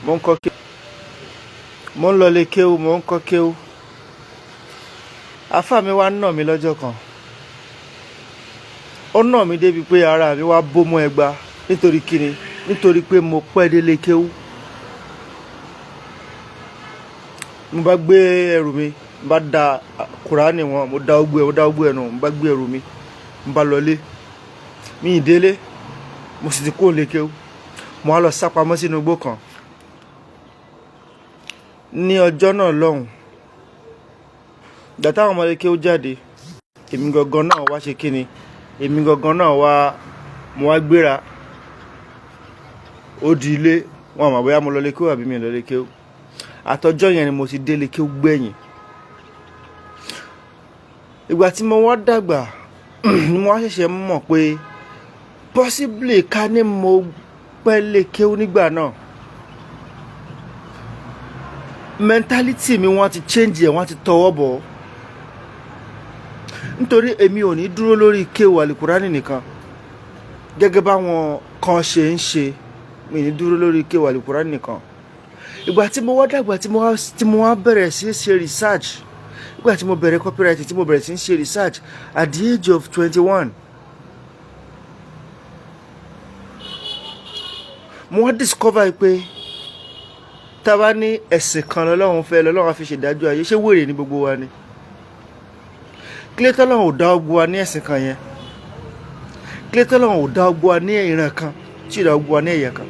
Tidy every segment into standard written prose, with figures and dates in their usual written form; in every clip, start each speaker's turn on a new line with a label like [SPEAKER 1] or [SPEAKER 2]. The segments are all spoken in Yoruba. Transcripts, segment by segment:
[SPEAKER 1] mo ń kọ́ kéwú, mo ń lọ lé kéwú, mo ń kọ́ kéwú. Àfáà mi wá nà mí lọ́jọ́ kan. Ó nà mí débi pé ara mi wá bó mọ́ ẹgba nítorí kíni, nítorí pé mo pẹ́ délé kéwú. Mo bá gbé ẹrù mi, mo bá da Kùránì wọn, mo dá ogbó ẹ̀ nù, mo bá gbé ẹrù mi, mo bá lọlé. Mi ì délé, mo sì ti kó lé kéwú. Mo wá lọ sápamọ́ sínú igbó kan. Ní ọjọ́ náà lọ́hùn, ìgbà táwọn ọmọdé kéwú jáde, èmi gangan náà wá ṣe kíni, èmi gangan náà wá, mo wá gbéra. Ó di ilé, wọn mọ̀ bóyá mo lọ lé kéwú àbí mi lọ lé kéwú. Àtọjọ́ yẹn ni mo ti délé kéwú gbẹ̀yìn. Ìgbà tí mo wá dàgbà ni mo wá ṣẹ̀ṣẹ̀ mọ̀ pé possibly ká ní mo pẹ́ lé kéwú nígbà náà, mentality mi wọ́n ti change ẹ̀, wọ́n ti tọwọ́ bọ̀. Nítorí èmi ò ní dúró lórí kéwú Al-Qur'ani nìkan gẹ́gẹ́ báwọn kan ṣe ń ṣe. Mi ní dúró lórí kéwú Al-Qur'ani nìkan. Ìgbà tí mo wá dàgbà tí mo wá bẹ̀rẹ̀ sí ṣe research, ìgbà tí mo bẹ̀rẹ̀ copyright, tí mo bẹ̀rẹ̀ sí ṣe research at the age of 21, mo wá discover pé tá bá ní ẹ̀sìn kan lọ́lọ́run fẹ́, lọ́lọ́run á fi ṣèdájọ́ ayé, ṣé wèrè ní gbogbo wa ni? Kílé tọ́lọ́run ò dá gbogbo wa ní ẹ̀sìn kan yẹn? Kílé tọ́lọ́run ò dá gbogbo wa ní ìran kan tí ò dá gbogbo wa ní ẹ̀yà kan?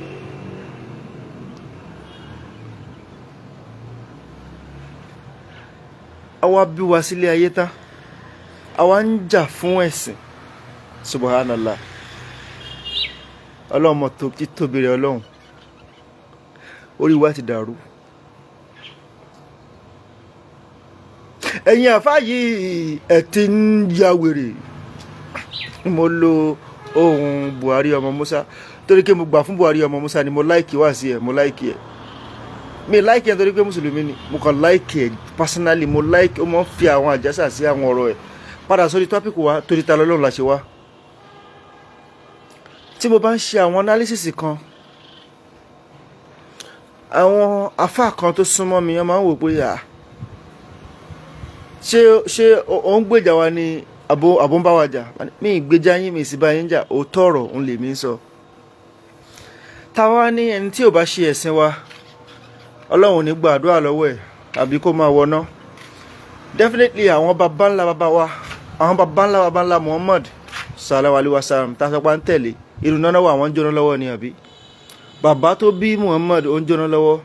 [SPEAKER 1] Àwa bí wa sílé ayé tán, àwa ń jà fún ẹ̀sìn. Subhanallah. Ọlọ́run mọ̀ tó títóbi rẹ̀ Ọlọ́run. Orí wa ti dàrú. Ẹ̀yin àfáà yìí ẹ̀ ti ń ya wèrè. Mo lo ohun Buhari ọmọ Musa torí pé mo gbà fún Buhari ọmọ Musa ni mo láìkì wá sí ẹ̀, mo láìkì ẹ̀. Mi láìkì ẹ̀ torí pé mùsùlùmí ni, mo kàn láìkì ẹ̀ personally, mo láìkì, ó máa ń fi àwọn àjẹsà sí àwọn ọ̀rọ̀ ẹ̀. Padà sórí tọ́pìkì wa torí ta lọ́lọ́run la ṣe wá. Tí mo bá ń ṣe àwọn analysis kan, àwọn àfáà kan tó súnmọ́ mi wọ́n máa ń wò pé ṣé ó ń gbèjà wa ni àbò ń bá wa jà? Mi ì gbèjà yín, mi sì bá yín jà, òótọ́ ọ̀rọ̀ òun lè mí sọ. Táwa ní ẹni tí ò bá ṣe ẹ̀sìn wa, Ọlọ́run ò ní gba àdúrà lọ́wọ́ ẹ̀ àbí kó máa wọná. Definitely àwọn baba ńlá baba wa, àwọn baba ńlá Muhammad sallallahu alaihi wasallam tá a sọ pé ń tẹ̀lé, irú náà wà wọ́n ń jóná lọ́wọ́ ni àbí? Bàbá tó bí Muhammad ó ń jóná lọ́wọ́.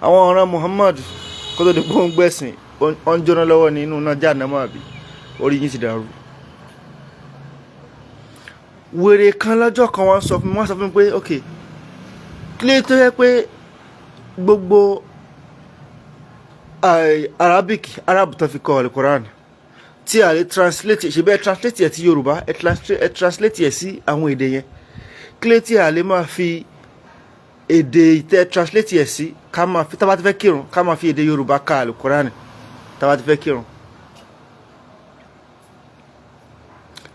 [SPEAKER 1] Àwọn ọ̀ràn Muhammad kó tó di pé ó ń gbẹ̀sìn ó ń jóná lọ́wọ́ ní inú náà Jahannama àbí? Orí yín ti dàrú. Wèrè kan lọ́jọ́ kan wọ́n sọ fún mi pé ok, kílé tó yẹ pé gbogbo Arab tó fi kọ Al-Qur'an tí a lè translate, ṣe bẹ́ẹ̀ translate ẹ̀ sí Yorùbá, ẹ̀ translate ẹ̀ sí àwọn èdè yẹn. Kílé tí a lè máa fi èdè ìtẹ́ translate ẹ̀ sí, ká máa fi, tá bá ti fẹ́ kírun, ká máa fi èdè Yorùbá ka Al-Qur'an tá bá ti fẹ́ kírun.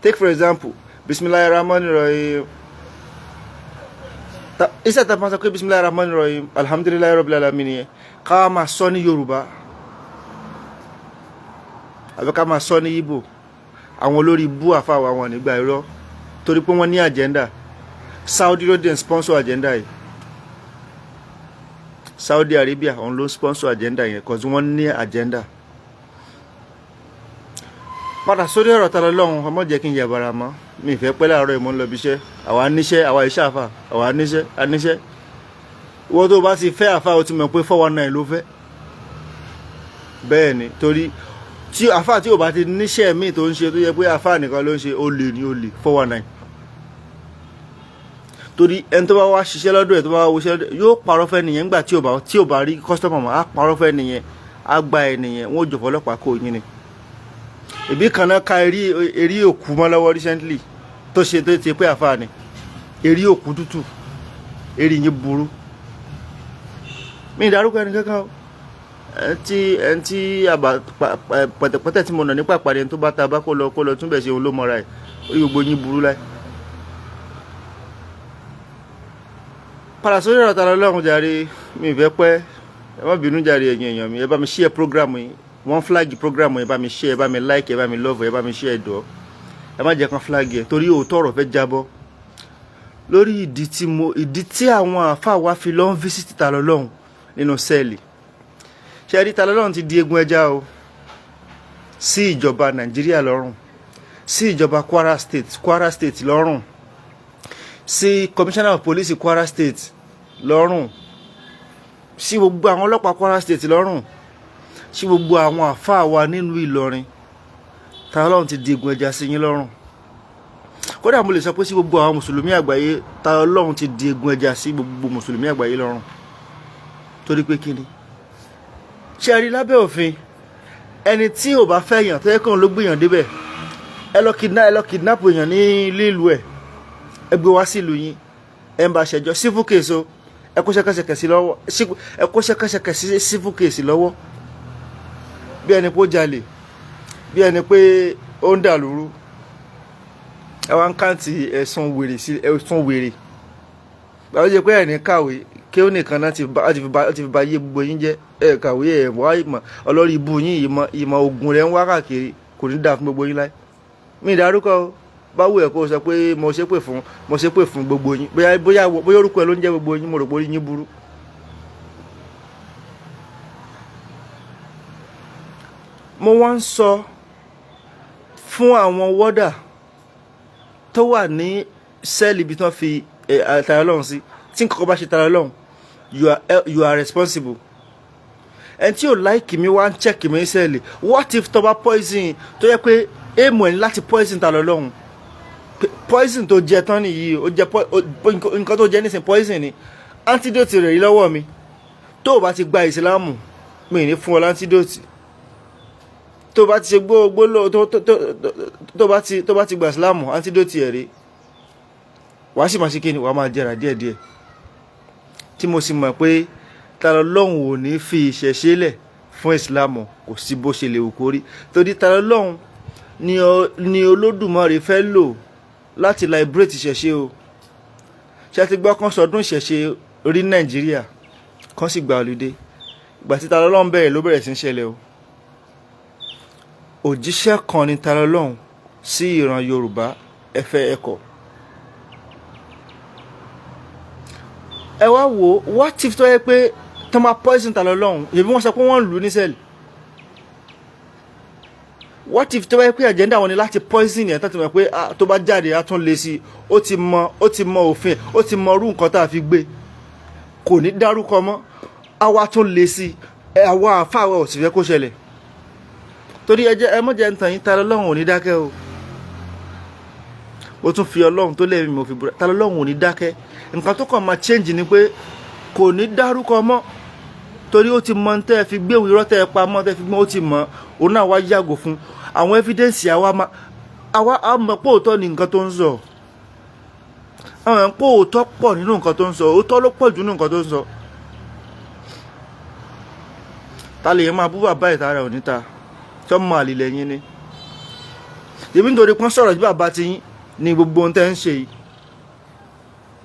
[SPEAKER 1] Take for example, Bismillahirrahmanirrahim. Isa ta máa sọ pé Bismillahirrahmanirrahim, Alhamdulillahi Rabbil Alamin yẹn, ká máa sọ ní Yorùbá àbí ká máa sọ ní Igbo. Àwọn olórí bú àfáà wa wọn nígbà irọ́ torí pé wọ́n ní agenda. Saudi ló dé sponsor agenda yìí. Saudi Arabia òun ló sponsor agenda yẹn cause wọ́n ní agenda. Padà sórí ọ̀rọ̀ ta lọ́lọ́run, ọmọ jẹ́ kí n yàbàrà mọ́. Mi ì fẹ́ pẹ́ láàárọ̀ ìmọ̀ ń lọ bí iṣẹ́. Àwa níṣẹ́, àwa iṣẹ́ àfà, àwa níṣẹ́. Ìwọ tó bá ti fẹ́ àfà, o ti mọ̀ pé 419 ló fẹ́. Bẹ́ẹ̀ ni, torí tí àfà tí ò bá ti níṣẹ́ míì tó ń ṣe tó yẹ pé àfà nìkan ló ń ṣe, olè ni olè 419. Torí ẹni tó bá wá ṣiṣẹ́ lọ́dọ̀ ẹ̀, tó bá wá wọṣẹ́ lọ́dọ̀ ẹ̀, yóò parọ́ fẹ́ nìyẹn nígbà tí ò bá rí customer mọ́, á parọ́ fẹ́ nìyẹn, á gba ẹ̀ nìyẹn, wọ́n ò jọ fọlọ́pàá kó yín ni. Ìbí kan náà ka eré òkú mọ́ lọ́wọ́ recently tó ṣe tó ti pé àfáà ni, eré òkú tútù, eré yín burú. Mi ìdárúkọ ẹni kankan o. Ẹni tí pẹ̀tẹ̀pẹ̀tẹ̀ tí mo nà nípa àpàdé tó bá ta bá kó lọ túnbẹ̀ ṣe òun ló mọ́ra ẹ̀, orí gbogbo yín burú láì. padà sórí ọ̀rọ̀ Tani Olorun jàre, mi fẹ́ pẹ́, ẹ má bínú jàre ẹ̀yin èèyàn mi, ẹ bá mi share program yìí, wọ́n flag program yìí, ẹ bá mi share, ẹ bá mi like, ẹ bá mi love, ẹ bá mi share ẹ̀dọ́, ẹ má jẹ́ kán flag ẹ̀ torí òótọ́ ọ̀rọ̀ fẹ́ jábọ́ lórí ìdí tí àwọn àáfàá wa fi lọ ń visit Tani Olorun nínú sẹ́ẹ̀lì. Ṣé ẹ rí Tani Olorun ti di egun ẹja o sí ìjọba Nàìjíríà lọ́rùn, sí ìjọba Kwara State lọ́rùn, sí commissioner of police Kwara State lọ́rùn, sí gbogbo àwọn ọlọ́pàá Kwara State lọ́rùn, sí gbogbo àwọn àáfàá wa nílùú Ìlọrin. Tani Olorun ti di egun ẹja sí yín lọ́rùn. Kódà mo lè sọ pé sí gbogbo àwọn mùsùlùmí àgbáyé, Tani Olorun ti di egun ẹja sí gbogbo mùsùlùmí àgbáyé lọ́rùn. Torí pé kí ni? Ṣé ẹ rí lábẹ́ òfin ẹni tí ò bá fẹ́ yàn tó yẹ kóun ló gbìyàn débẹ̀, ẹ lọ kidnap èèyàn ní lílù ẹ̀, ẹ gbé wá sílùú yín, ẹ ń bá ṣẹjọ́ civil case o, ẹ kó ṣẹ̀kẹ̀ṣẹ̀kẹ̀ sí lọ́wọ́, ẹ kó ṣẹ̀kẹ̀ṣẹ̀kẹ̀ sí civil case lọ́wọ́ bí ẹni pé ó jalè, bí ẹni pé ó ń dàlúrú, ẹ wá ń káǹtì ẹ̀sùn wèrè báwo jẹ́ pé ẹ̀ ní kàwé kí ó nìkan náà ti fi ba yé gbogbo yín jẹ́, ẹ̀ kàwé ẹ̀ wá ìmọ̀ ọlọ́rí ibu yín, ìmọ̀ ogun rẹ̀ ń wá káàkiri, kò ní dáa fún gbogbo yín láì. Mi ìdárúkọ báwo ẹ̀ kó sọ pé mo ṣépè fún gbogbo yín, bóyá orúkọ ẹ̀ ló ń jẹ́ gbogbo yín, mo rò pé orí yín burú. Mo wá ń sọ fún àwọn wọ́dà tó wà ní sẹ́ẹ̀lì ibi tí wọ́n fi Tani Olorun sí, tí nǹkan kan bá ṣe Tani Olorun, you are responsible. Ẹni tí ò láìkì mi wá ń check mi sẹ́ẹ̀lì, what if tó bá poison tó yẹ pé èèmọ̀ ẹni láti poison Tani Olorun, poison tó jẹ tán nìyí, ó jẹ nǹkan tó jẹ nísìnyí poison ni, antidote rẹ̀ rí lọ́wọ́ mi, tó o bá ti gba ìsìlámù mi ní fún ọ lantidote, tó o bá ti ṣe gbóló tó bá ti gba ìsìlámù antidote ẹ̀ rí, wàá sì máa ṣe kíni, wàá máa jẹrà díẹ̀díẹ̀. Tí mo sì mọ̀ pé Tani Olorun ò ní fi ìṣẹ̀ṣe lẹ̀ fún ìsìlámù, kò sí bó ṣe lè wù kó rí, torí Tani Olorun ni Olódùmarè fẹ́ lò láti liberate ìṣẹ̀ṣe o. Ṣé ti gbọ́ kan sọdún ìṣẹ̀ṣe rí Nàìjíríà kan sì gba holiday, ìgbà tí Tani Olorun bẹ̀rẹ̀ ló bẹ̀rẹ̀ sí ń ṣẹlẹ̀ o. Òjíṣẹ́ kan ni Tani Olorun sí ìran Yorùbá, ẹ̀fẹ̀ ẹ̀kọ́. Ẹ wá wò, what if tó yẹ pé tó máa poison Tani Olorun, yẹ̀bí wọ́n sọ pé wọ́n lù ú ní sẹ́ẹ̀lì. What if tó yẹ pé agenda wọn ni láti poison yẹn, tó ti mọ̀ pé tó bá jáde á tún lé sí i, ó ti mọ òfin, ó ti mọ irú nǹkan tá a fi gbé, kò ní dárúkọ mọ́, á wá tún lé sí i, àwọn àáfàá ò sì fẹ́ kó ṣẹlẹ̀. Torí ẹ mọ̀ jẹ́ ń tàn yín, Tani Olorun ò ní dákẹ́ o. Ó tún fi Ọlọ́run tó lẹ́mìí mo fi búra, Tani Olorun ò ní dákẹ́. Nǹkan tó kàn máa change ni pé kò ní dárúkọ mọ́, torí ó ti mọ tẹ́ ẹ fi gbé irọ́ tẹ́ ẹ pa mọ́, tẹ́ ẹ fi gbé, ó ti mọ, òun náà wá yàgò fún àwọn evidence. àwa mọ̀ pé òótọ́ ni nǹkan tó ń sọ, àwọn pé òótọ́ pọ̀ nínú nǹkan tó ń sọ, òótọ́ ló pọ̀ jù nínú nǹkan tó ń sọ. Ta lè máa bú bàbá ìta rẹ̀ òníta tí wọ́n mọ àlìlẹ̀ yín ni, èmi nítorí pọ́n sọ̀rọ̀ bí bàbá ti yín ni gbogbo ohun tẹ́ ń ṣe yìí.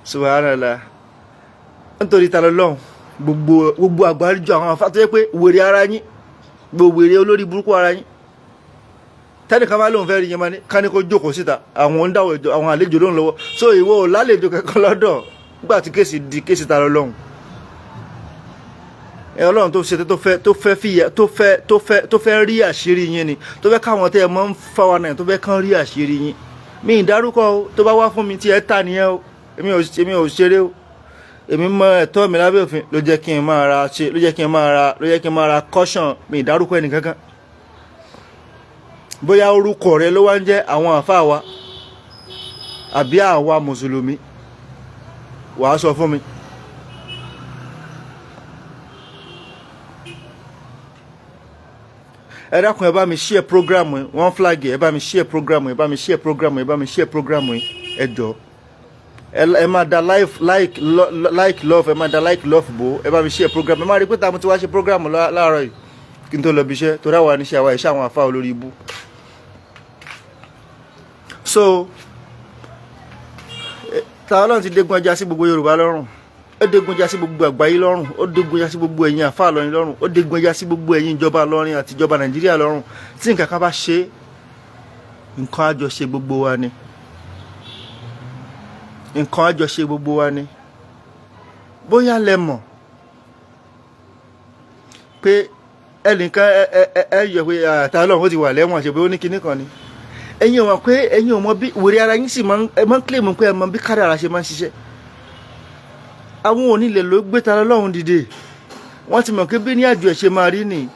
[SPEAKER 1] Subhanallah. Nítorí Tani Olorun gbogbo àgbáríjọ àwọn àfáà tó yẹ pé wèrè ara yín, gbogbo wèrè olórí burúkú ara yín, tẹ́nìkan bá lóun fẹ́ rí yẹn máa ní ká ní kó jókòó síta, àwọn àlejò lóun lọ́wọ́, so ìwọ ò lálejò kankan lọ́dọ̀ nígbà tí kéèsì di kéèsì Tani Olorun. Ọlọ́run tó ṣe tó fẹ́ rí àṣírí yín ni, tó fẹ́ káwọn tẹ́ ẹ mọ́ ń fáwọn náà tó fẹ́ kán rí àṣírí yín. Mi ìdárúkọ tó bá wá fún mi tí ẹ ta nìyẹn o, èmi ò ṣeré o, èmi mọ ẹ̀tọ́ mi lábẹ́ òfin, ló jẹ́ kí n máa ra caution. Mi ìdárúkọ ẹnì kankan, bóyá orúkọ rẹ ló wá ń jẹ́ àwọn àfáà wa àbí àwa mùsùlùmí, wàá sọ fún mi. Ẹ dákun ẹ bá mi share program yìí, wọ́n flag ẹ bá mi share program yìí, ẹ bá mi share program yìí, ẹ bá mi share program yìí, ẹ jọ̀ọ́. Ẹ máa da like love, ẹ máa da like love bò, ẹ bá mi share program. Ẹ máa rí pé tá mo ti wá ṣe program láàárọ̀ yìí kí n tó lọ bí iṣẹ́, torí àwa níṣẹ́ àwa iṣẹ́ àwọn àfáà olórí ibú. So Tani Olorun ti dégun ẹja sí gbogbo Yorùbá lọ́rùn. ó dégun já sí gbogbo àgbáyé lọ́rùn, ó dégun já sí gbogbo ẹ̀yin àfáà lọ́rin lọ́rùn, ó dégun já sí gbogbo ẹ̀yin ìjọba lọ́rin àti ìjọba Nàìjíríà lọ́rùn. Tí nǹkan kan bá ṣe, nǹkan àjọṣe gbogbo wa ni, nǹkan àjọṣe gbogbo wa ni. Bóyá lẹ mọ̀ pé ẹnìkan yọ pé Tani Olorun ó ti wà lẹ́wọ̀n, ṣe pé ó ní kinní kan ni. Ẹ̀yin ò mọ̀ pé ẹ̀yin ò mọ̀ bí wèrè ara yín sì máa ń claim pé ẹ mọ̀ bí kádàrá ṣe máa ń ṣiṣẹ́. Àwọn onílẹ̀ ló gbé Tani Olorun dìde. Wọ́n ti mọ̀ pé bí ní àjò ẹ̀ ṣe máa rí nìyí.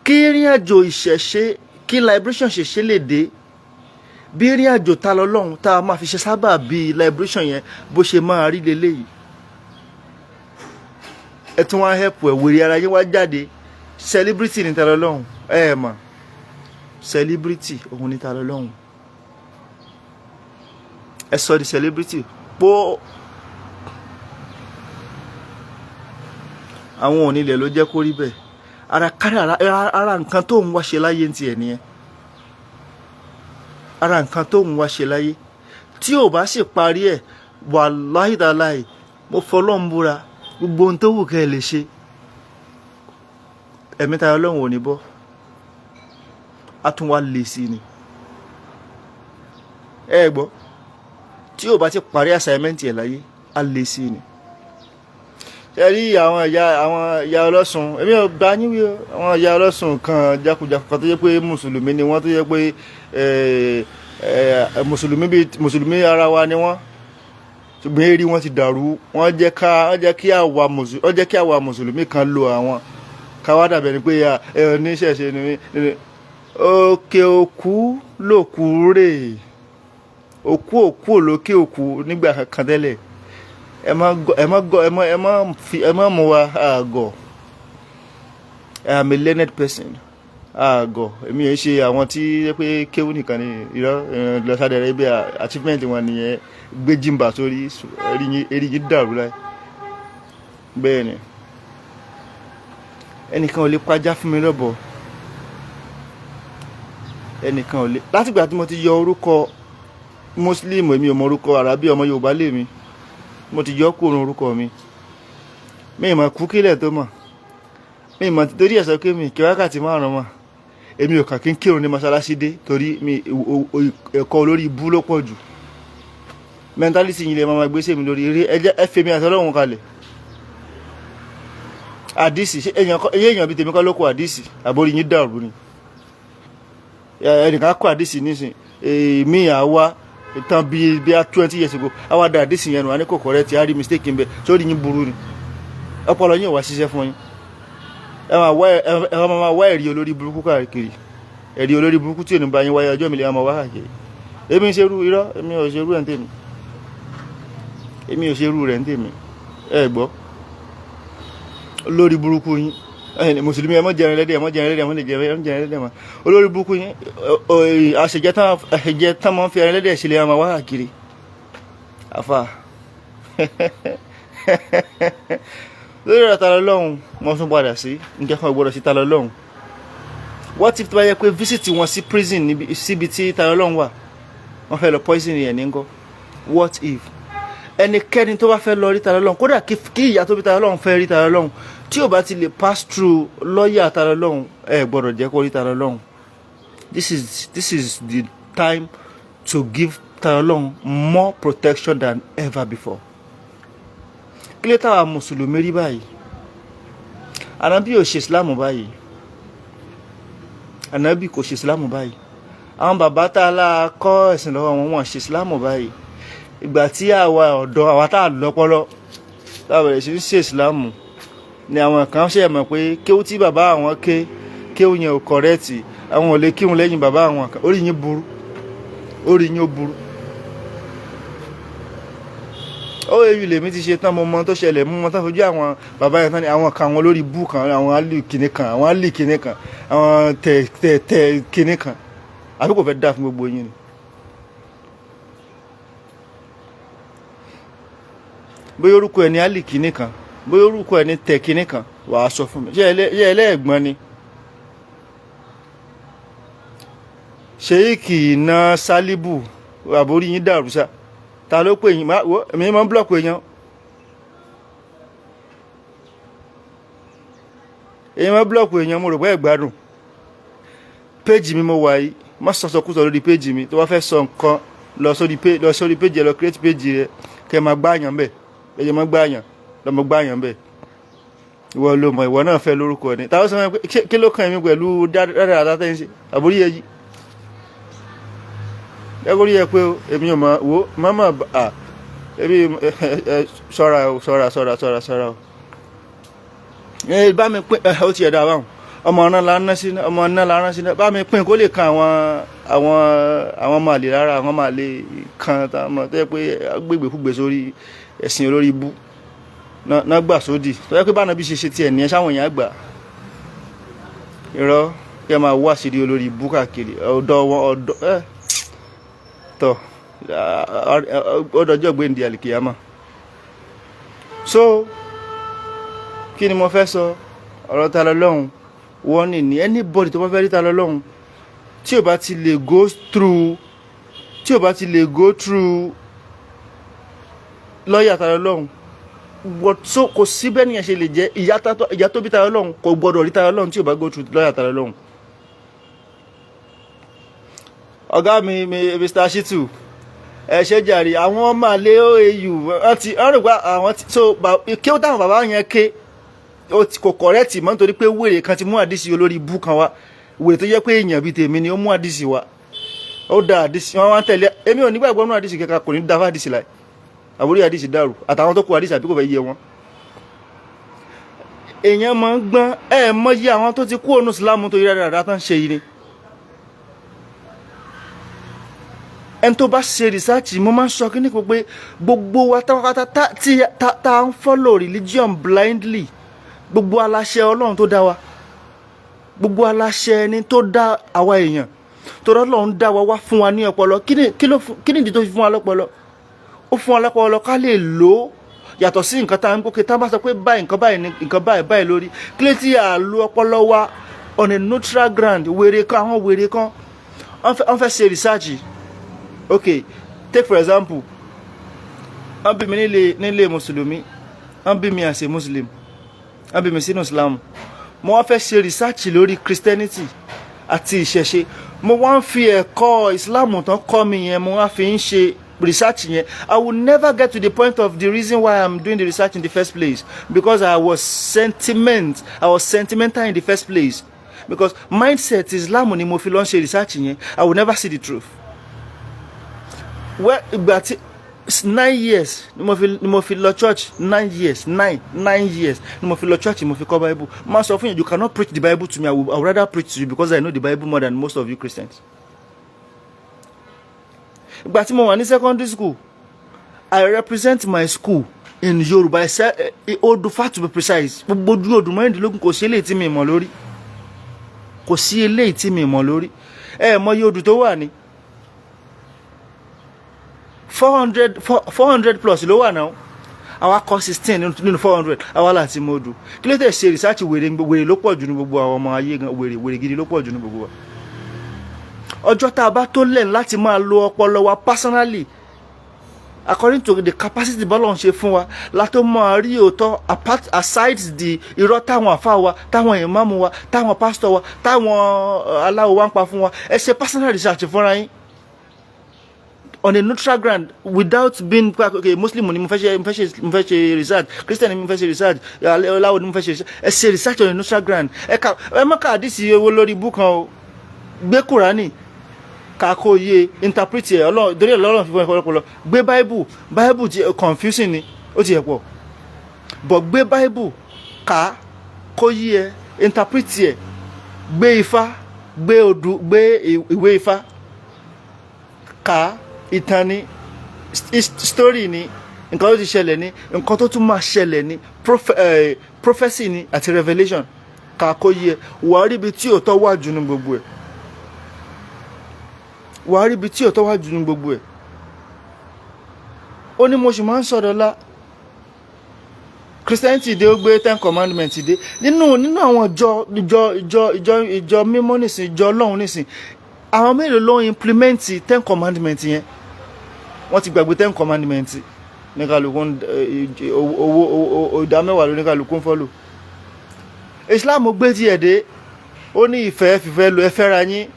[SPEAKER 1] Kí ìrìn àjò ìṣẹ̀ṣe, kí liberation ṣẹ̀ṣẹ̀ lè dé, bí ìrìn àjò Tani Olorun tá a máa fi ṣe sábà bí liberation yẹn bó ṣe máa rí leléyìí. Ẹ tún wá help ẹ̀ wèrè ara yín wá jáde. Celebrity ni Tani Olorun, ẹ mọ̀, celebrity òun ni Tani Olorun. Ẹ sọ di celebrity pọ́. Àwọn onílẹ̀ ló jẹ́ kó rí bẹ́ẹ̀. Ara nǹkan tó ń wá ṣe láyé ti ẹ̀ nìyẹn. Ara nǹkan tó ń wá ṣe láyé. Tí ò bá sì parí ẹ̀, wàláhì tàláhì, mo fọlọ́run búra, gbogbo ohun tó wù kẹ́ ẹ lè ṣe, ẹ̀mí Tani Olorun ò ní bọ́. A tún wá lè sí ni. Ẹ gbọ́, tí ò bá ti parí assignment ẹ̀ láyé, a lè sí ni. Ṣé rí àwọn ìyá ọlọ́sùn, èmi ò bá yín wí o, àwọn ìyá ọlọ́sùn kan jákujàku kan tó jẹ́ pé mùsùlùmí ni wọ́n, tó jẹ́ pé mùsùlùmí ara wa ni wọ́n, ṣùgbọ́n eré wọn ti dàrú. Wọ́n jẹ́ kí àwa mùsùlùmí kan lo àwọn káwá dàbẹ̀ ni pé oníṣẹ̀ṣe ni òkè òkú lòkú rè, òkú olókè òkú nígbà kan tẹ́lẹ̀. Ẹ má mú wa àgọ̀. I am a learned person. Àgọ̀ èmi ò ṣe àwọn tí pé kéwú nìkan ni irọ́ lọ́sàdẹ̀rẹ́ bí achievement wọn nìyẹn, gbé jìmbà sórí eré yìí dàrú láì. Bẹ́ẹ̀ ni ẹnìkan ò lè pàjá fún mi lọ́bọ̀. Ẹnìkan ò lè. Látìgbà tí mo ti yọ orúkọ Muslim, èmi ò mọ orúkọ Àràbí, ọmọ Yorùbá lèmi, mo ti yọ kúrò orúkọ mi. Mi mọ̀ kú kílẹ̀ tó mọ̀. Mi mọ̀ torí ẹ̀ sọ pé mi kí wákàtí márùn-ún mọ̀. Èmi ò kàn kí n kírun ní mọ́sálásí dé torí ẹ̀kọ́ olórí ibú ló pọ̀ jù. Mentality yìí lè máa gbé sèmi lórí eré. Ẹ fẹ́ mi àti Ọlọ́run kalẹ̀. Àdìsí, ṣé èèyàn bí tèmi kọ́ ló kọ àdìsí? Àbórí yín dàrú ni. Ẹnìkan kọ àdìsí nísìn. Mi àwa tán bí 20 years ago, àwa dá àdìsí yẹn nù, a ní kò correct, a rí mistake ń bẹ, sórí yín burú ni. Ọpọlọ yín ò wá ṣiṣẹ́ fún yín. Ẹ máa wá ẹ̀rí olórí burúkú káàkiri. Ẹ̀rí olórí burúkú tí ò ní bá yín wáyé ọjọ́ mi lè máa wá káàkiri. Èmi ń ṣerú irọ́, èmi ò ṣerú ẹ̀ ń tèmi. Èmi ò ṣerú rẹ̀ ń tèmi. Ẹ gbọ́, olórí burúkú yín, mùsùlùmí ẹ mọ́ jẹun ẹlẹ́dẹ̀, ẹ mọ́ jẹun ẹlẹ́dẹ̀, ẹ mọ́ lè jẹun ẹlẹ́dẹ̀ mọ́. Olórí burúkú yín, àṣejẹ tán máa ń fi ẹlẹ́dẹ̀ ṣe lè máa wá káàkiri. Àfà. Lórí ọ̀rọ̀ Tani Olorun, mo tún padà sí nǹkan kan gbọ́dọ̀ sí Tani Olorun. What if tó bá yẹ pé visit wọn sí prison síbi tí Tani Olorun wà, wọ́n fẹ́ lọ poison ẹ̀ ní ńkọ́? What if ẹnikẹ́ni tó bá fẹ́ lọ rí Tani Olorun, kódà kí ìyá tó bí Tani Olorun fẹ́ rí Tani Olorun, tí ò bá ti lè pass through lọ́ọ̀yà Tani Olorun, ẹ gbọ́dọ̀ jẹ́ kó rí Tani Olorun. This is the time to give Tani Olorun more protection than ever before. Kí ló táwa mùsùlùmí rí báyìí? Ànábì ò ṣe Islam báyìí. Ànábì kò ṣe Islam báyìí. Àwọn bàbá tá a la kọ́ ẹ̀sìn lọ́wọ́ wọn ṣe Islam báyìí. Ìgbà tí àwa ọ̀dọ́, àwa tá a lọ́pọlọ, tá a bẹ̀rẹ̀ sí ń ṣe Islam, ni àwọn kan ṣe mọ̀ pé kéwú tí bàbá àwọn kéwú yẹn ò kọ̀rẹ́ẹ̀tì, àwọn ò lè kírun lẹ́yìn bàbá àwọn kan. Orí yín burú. Orí yín ó burú. Ó èyí lèmi ti ṣe tán, mo mọ tó ṣẹlẹ̀, mo mọ tán fojú àwọn bàbá yẹn tán ni àwọn kan, àwọn lórí bú kan, àwọn alì kìnì kan, àwọn alì kìnì kan, àwọn tẹ̀ kìnì kan. Àbí kò fẹ́ dá fún gbogbo yín ni. Bóyá orúkọ ẹni alì kìnì kan, bóyá orúkọ ẹni tẹ̀ kìnì kan, wàá sọ fún mi. Ṣé ẹlẹ́ẹ̀gbọ́n ni? Ṣèyíkì iná Sálíbù, àbórí yín dàrú sá. Ta ló pè yín? Èmi máa ń blọ́ọ̀kù èèyàn. èyàn má block èyàn mo rò pé ẹ gbádùn page mi mo wà yìí má sọ̀sọ̀kúsọ lórí page mi tó bá fẹ́ sọ nǹkan lọ sórí page ẹ lọ create page rẹ kẹ́ máa gbáyàn bẹ́ẹ̀ ẹ̀yẹ máa gbáyàn lọ́mọ gbáyàn bẹ́ẹ̀ ìwọ ló mọ̀ ìwọ náà fẹ́ lórúkọ ni táwọn sọ pé kí ló kàn mí pẹ̀lú dáadáa àtàtẹ́ ń ṣe àbórí ẹ yìí ẹgbórí ẹ pé èmi ò mọ̀ wò mọ́mọ́ èmi ṣọ́ra o bá mi pín ó ti ẹ̀dá báwọn ọmọ náà la rán sí náà bá mi pín kó lè kan àwọn máa lè rárá àwọn máa lè kan táwọn tó yẹ pé gbégbèkúgbè sórí ẹ̀sìn olórí ibú náà gbà sódì tó yẹ pé báwọn bí ṣe tiẹ̀ nìyẹn sáwọn èèyàn gbà irọ́ kí ẹ máa wá sídi olórí ibú káàkiri ọ̀dọ̀ wọn tọ̀ ọdọjọ́ gbé ndí àlìkìyàmá. So kí ni mo fẹ́ sọ ọ̀rọ̀ ta lọ́lọ́run wọ́n ní anybody tó bá fẹ́ rí ta lọ́lọ́run tí ò bá ti lè go through lọ́ọ̀yà ta lọ́lọ́run kò sí bẹ́ẹ̀ nìyẹn ṣe lè jẹ́ ìyá tó bí ta lọ́lọ́run kò gbọ́dọ̀ rí ta lọ́lọ́run tí ò bá go through lọ́ọ̀yà ta lọ́lọ́run. ọ̀gá mi Mr. Shitu ẹ ṣe jàre àwọn ọmọ àlè OAU ọ̀rùn pa àwọn so kí ó dáhùn bàbá yẹn ké kò kọ̀rẹ́tì mọ́ nítorí pé wèrè kan ti mú àdìsí olórí ibú kan wá wèrè tó jẹ́ pé èèyàn bíi tèmi ni ó mú àdìsí wá ó da àdìsí wọn wá ń tẹ̀lé èmi ò nígbàgbọ́ nínú àdìsí kẹta kò ní dá fún àdìsí láì àbúrí àdìsí dàrú àtàwọn tó kó àdìsí àbí kò fẹ́ yé wọn. èèyàn máa ń gbọ́n mọ iye àwọn tó ti kú ònú sílámù tó yẹ dáadáa tán ṣe yìí ni. ẹni tó bá ṣe rìsáàtì mo máa ń sọ kí ní kò pé gbogbo wa táwákátá tá ń follow religion blindly gbogbo aláṣẹ Ọlọ́run tó dá wa gbogbo aláṣẹ ẹni tó dá àwa èèyàn tó Ọlọ́run dá wa wá fún wa ní ọpọlọ kí ni ìdí tó fi fún wa lọ́pọlọ ó fún wa lọ́pọlọ ká lè lò ó yàtọ̀ sí nǹkan tá ń gbókè tá bá sọ pé báyìí nǹkan báyìí lórí kí lè tí a lo ọpọlọ wa on a neutral ground wèrè kan wọ́n fẹ́ ṣe rìsáàtì. Okay, take for example wọ́n bí mi nílé mùsùlùmí wọ́n bí mi as a muslim wọ́n bí mi sínú islam mo wá fẹ́ ṣe research lórí christianity àti ìṣẹ̀ṣe mo wá ń fi ẹ̀kọ́ islam tán kọ́ mi yẹn mo wá fi ń ṣe research yẹn. I will never get to the point of the reason why I'm doing the research in the first place because I was sentimental in the first place because mindset islam ni mo fi lọ ṣe research yẹn. I will never see the truth. Well, but 9 years ni mo fi lọ church 9 years ni mo fi lọ church ni mo fi kọ́ Bible. Ma sọ fún you cannot preach the Bible to me. I would rather preach to you because I know the Bible more than most of you Christians. Ìgbà tí mo wà ní secondary school, I represent my school in Yoruba. I say Odufa to be precise. Gbogbo odu mẹ́rìndínlógún kò sí eléyìí tí mi mọ̀ lórí. Kò sí eléyìí tí mi mọ̀ lórí. Mọ̀ iye odù tó wà ní 400 plus ló wà náà àwa kọ 16 nínú 400 àwa láti mọ́dù kí ló tẹ̀ ṣe research wèrè ló pọ̀ jù ní gbogbo àwọn ọmọ ayé gan wèrè gidi ló pọ̀ jù ní gbogbo wa. ọjọ́ tá a bá tó lẹ́nu láti máa lo ọpọlọ wa personally according to the capacity bọ́lọ̀ ń ṣe fún wa látó máa rí òótọ́ aside the irọ́ táwọn àfa wa táwọn ìmáàmù wa táwọn pásítọ̀ wa táwọn aláwo wa ń pa fún wa ẹ ṣe personal research fúnra yín on a neutral ground without being okay Muslim ni mo fẹ́ ṣe research Christian ni mo fẹ́ ṣe research aláwo ni mo fẹ́ ṣe research ẹ ṣe research on a neutral ground ẹ má ka àdìsí owó lórí ibú kan o gbé Kùránì ká kó yé interpret ẹ Ọlọ́run torí Ọlọ́run fi fún ẹ pọ̀lọpọ̀lọ gbé Bible ti confusing ni ó ti yẹ pọ̀ but gbé Bible ká kó yé ẹ interpret ẹ gbé Ifá gbé odù gbé ìwé Ifá ká ìtàn ni story ni nǹkan tó ti ṣẹlẹ̀ ni nǹkan tó tún máa ṣẹlẹ̀ ni prophecy ni àti revelation ká kó yé wàá rí ibi tí òótọ́ wà jù ní gbogbo ẹ̀ ó ní mo sì máa ń sọ̀rọ̀ la Christianity dé ó gbé 10 commandments dé nínú àwọn ìjọ mímọ́ nísìn ìjọ Ọlọ́run nísìn àwọn mélòó ló implement 10 commandments yẹn wọ́n ti gbàgbé 10 commandments ní kálukú owó ìdá mẹ́wàá ló ní kálukú ń follow Islam gbé tiẹ̀ dé, ó ní ìfẹ́ fìfẹ́ lo ẹ fẹ́ra yín.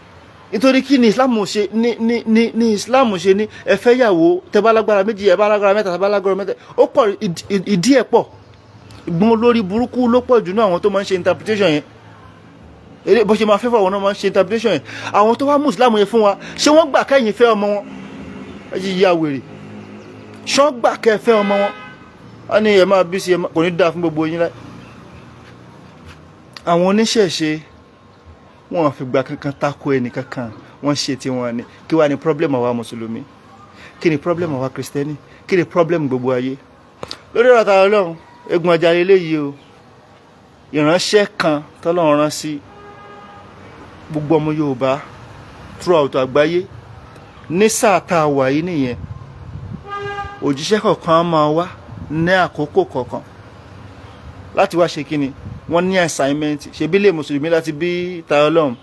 [SPEAKER 1] Nítorí kí ni Islam ṣe ní Islam ṣe ní ẹ fẹ́ yàwó, tẹ́ bá lágbára méjì, ẹ bá lágbára mẹ́ta, tẹ́ bá lágbára mẹ́ta. Ó pọ̀, ìdí ẹ̀ pọ̀. Ìgbọ́n olórí burúkú ló pọ̀ jù náà àwọn tó máa ń ṣe interpretation yẹn. Eré bó ṣe máa fẹ́ fún àwọn náà máa ń ṣe interpretation yẹn. Àwọn tó wá mú Islam yẹn fún wa, ṣé wọ́n gbà kẹ́yìn fẹ́ ọmọ wọn? Ẹ jí ya wèrè. Ṣé wọ́n gbà kẹ́ fẹ́ ọmọ wọn? Wọ́n ní ẹ máa bí sí, kò ní dáa fún gbogbo yín láì. Àwọn oníṣẹ̀ṣe wọn fi gbà kankan tako ẹni kankan, wọ́n ṣe tí wọ́n ní. Kí wá ní problem àwa mùsùlùmí? Kí ni problem àwa kristẹni? Kí ni problem gbogbo ayé? Lórí ọ̀rọ̀ Tani Olorun, egun ọjà lélẹ́yìí o. Ìránṣẹ́ kan tọ́lọ́run rán sí gbogbo ọmọ Yorùbá throughout àgbáyé ní sáà tá a wà yìí nìyẹn. Òjíṣẹ́ kọ̀ọ̀kan máa wá ní àkókò kọ̀ọ̀kan láti wá ṣe kíni, wọ́n ní assignment. Ṣebí lè mùsùlùmí láti bí Tani Olorun,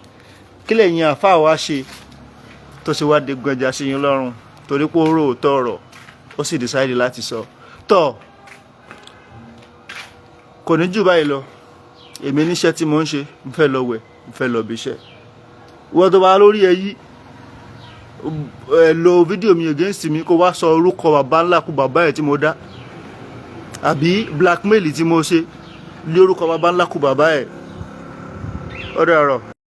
[SPEAKER 1] kí lẹ́yìn àfáà wá ṣe tó ṣe wá dégun ọjà sí yín lọ́rùn torí pé ó rò òótọ́ ọ̀rọ̀, ó sì decide láti sọ tọ́. Kò ní jù báyìí lọ. Èmi níṣẹ́ tí mo ń ṣe, mo fẹ́ lọ wẹ̀, mo fẹ́ lọ bí iṣẹ́. Wọ́n tó bá lórí èyí ẹ lo fídíò mi against mi kó wá sọ orúkọ bàbá ńlá kú bàbá ẹ̀ tí mo dá, àbí blackmail tí mo ṣe lé orúkọ bàbá ńlá kú bàbá ẹ̀. Ó dàárọ̀.